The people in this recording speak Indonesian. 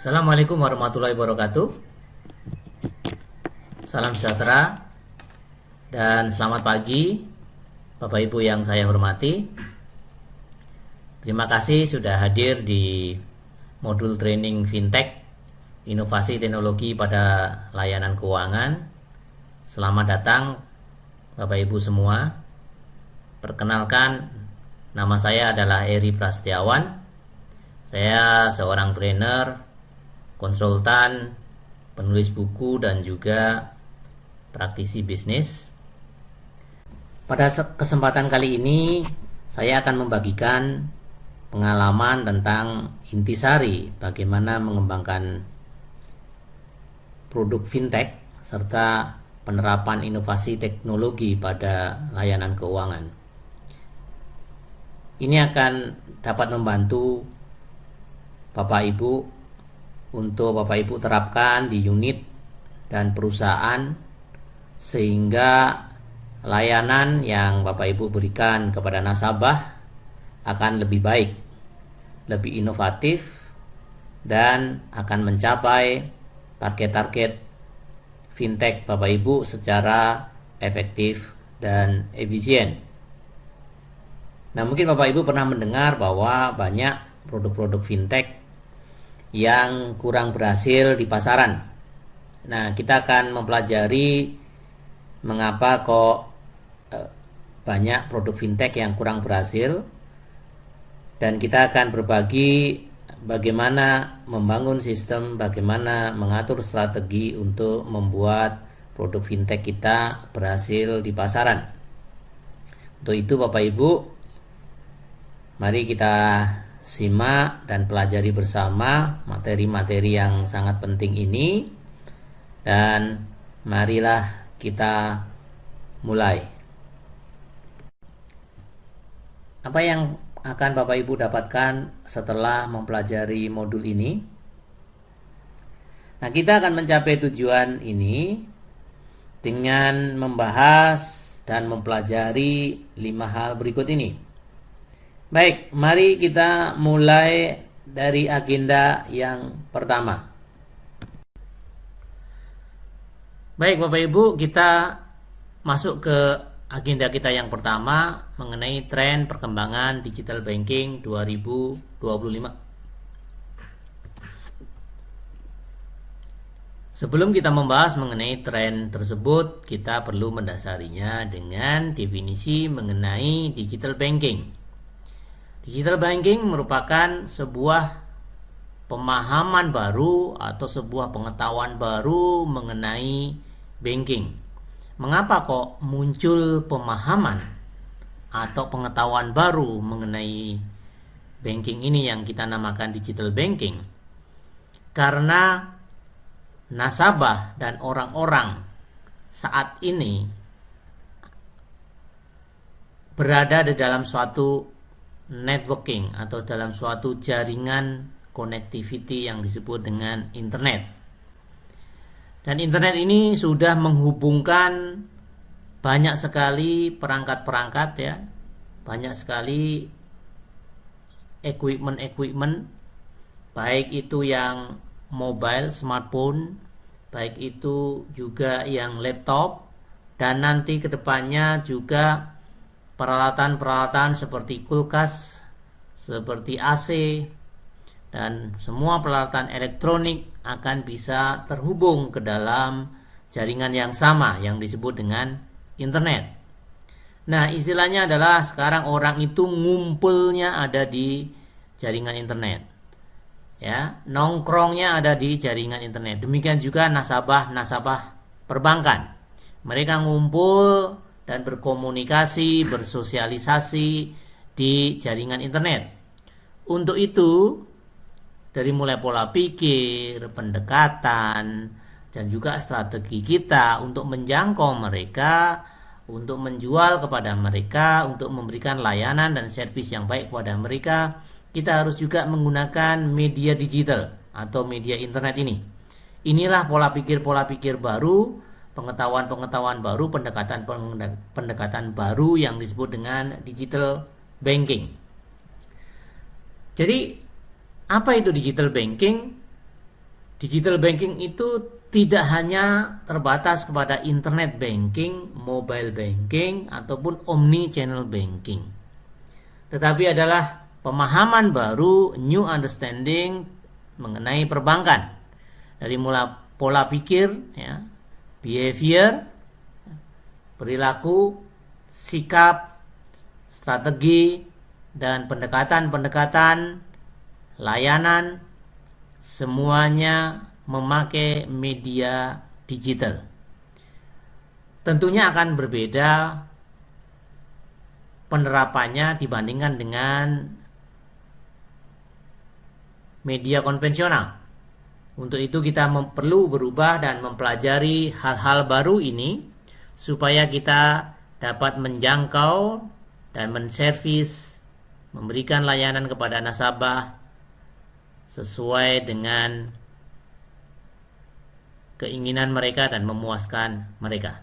Assalamualaikum warahmatullahi wabarakatuh. Salam sejahtera dan selamat pagi Bapak Ibu yang saya hormati. Terima kasih sudah hadir di modul training Fintech Inovasi Teknologi pada Layanan Keuangan. Selamat datang Bapak Ibu semua. Perkenalkan, nama saya adalah Eri Prasetyawan. Saya seorang trainer, konsultan, penulis buku, dan juga praktisi bisnis. Pada kesempatan kali ini, saya akan membagikan pengalaman tentang intisari, bagaimana mengembangkan produk fintech, serta penerapan inovasi teknologi pada layanan keuangan. Ini akan dapat membantu Bapak Ibu untuk Bapak Ibu terapkan di unit dan perusahaan, sehingga layanan yang Bapak Ibu berikan kepada nasabah akan lebih baik, lebih inovatif, dan akan mencapai target-target fintech Bapak Ibu secara efektif dan efisien. Nah, mungkin Bapak Ibu pernah mendengar bahwa banyak produk-produk fintech yang kurang berhasil di pasaran. Nah, kita akan mempelajari mengapa kok banyak produk fintech yang kurang berhasil, dan kita akan berbagi bagaimana membangun sistem, bagaimana mengatur strategi untuk membuat produk fintech kita berhasil di pasaran. Untuk itu Bapak Ibu, mari kita simak dan pelajari bersama materi-materi yang sangat penting ini, dan marilah kita mulai. Apa yang akan Bapak Ibu dapatkan setelah mempelajari modul ini? Nah, kita akan mencapai tujuan ini dengan membahas dan mempelajari 5 hal berikut ini. Baik, mari kita mulai dari agenda yang pertama. Baik Bapak Ibu, kita masuk ke agenda kita yang pertama mengenai tren perkembangan digital banking 2025. Sebelum kita membahas mengenai tren tersebut, kita perlu mendasarinya dengan definisi mengenai digital banking. Digital banking merupakan sebuah pemahaman baru atau sebuah pengetahuan baru mengenai banking. Mengapa kok muncul pemahaman atau pengetahuan baru mengenai banking ini yang kita namakan digital banking? Karena nasabah dan orang-orang saat ini berada di dalam suatu networking atau dalam suatu jaringan connectivity yang disebut dengan internet. Dan internet ini sudah menghubungkan banyak sekali perangkat-perangkat, ya. Banyak sekali equipment, baik itu yang mobile, smartphone, baik itu juga yang laptop, dan nanti kedepannya juga peralatan-peralatan seperti kulkas, seperti AC, dan semua peralatan elektronik akan bisa terhubung ke dalam jaringan yang sama yang disebut dengan internet. Nah, istilahnya adalah sekarang orang itu ngumpulnya ada di jaringan internet. Ya, nongkrongnya ada di jaringan internet. Demikian juga nasabah-nasabah perbankan. Mereka ngumpul dan berkomunikasi, bersosialisasi di jaringan internet. Untuk itu, dari mulai pola pikir, pendekatan, dan juga strategi kita untuk menjangkau mereka, untuk menjual kepada mereka, untuk memberikan layanan dan servis yang baik kepada mereka, kita harus juga menggunakan media digital atau media internet ini. Inilah pola pikir baru, pengetahuan baru, pendekatan baru yang disebut dengan digital banking. Jadi, apa itu digital banking? Digital banking itu tidak hanya terbatas kepada internet banking, mobile banking, ataupun omni channel banking. Tetapi adalah pemahaman baru, new understanding mengenai perbankan. Dari mulai pola pikir, ya, behavior, perilaku, sikap, strategi, dan pendekatan-pendekatan layanan, semuanya memakai media digital. Tentunya akan berbeda penerapannya dibandingkan dengan media konvensional. Untuk itu kita perlu berubah dan mempelajari hal-hal baru ini supaya kita dapat menjangkau dan menservis, memberikan layanan kepada nasabah sesuai dengan keinginan mereka dan memuaskan mereka.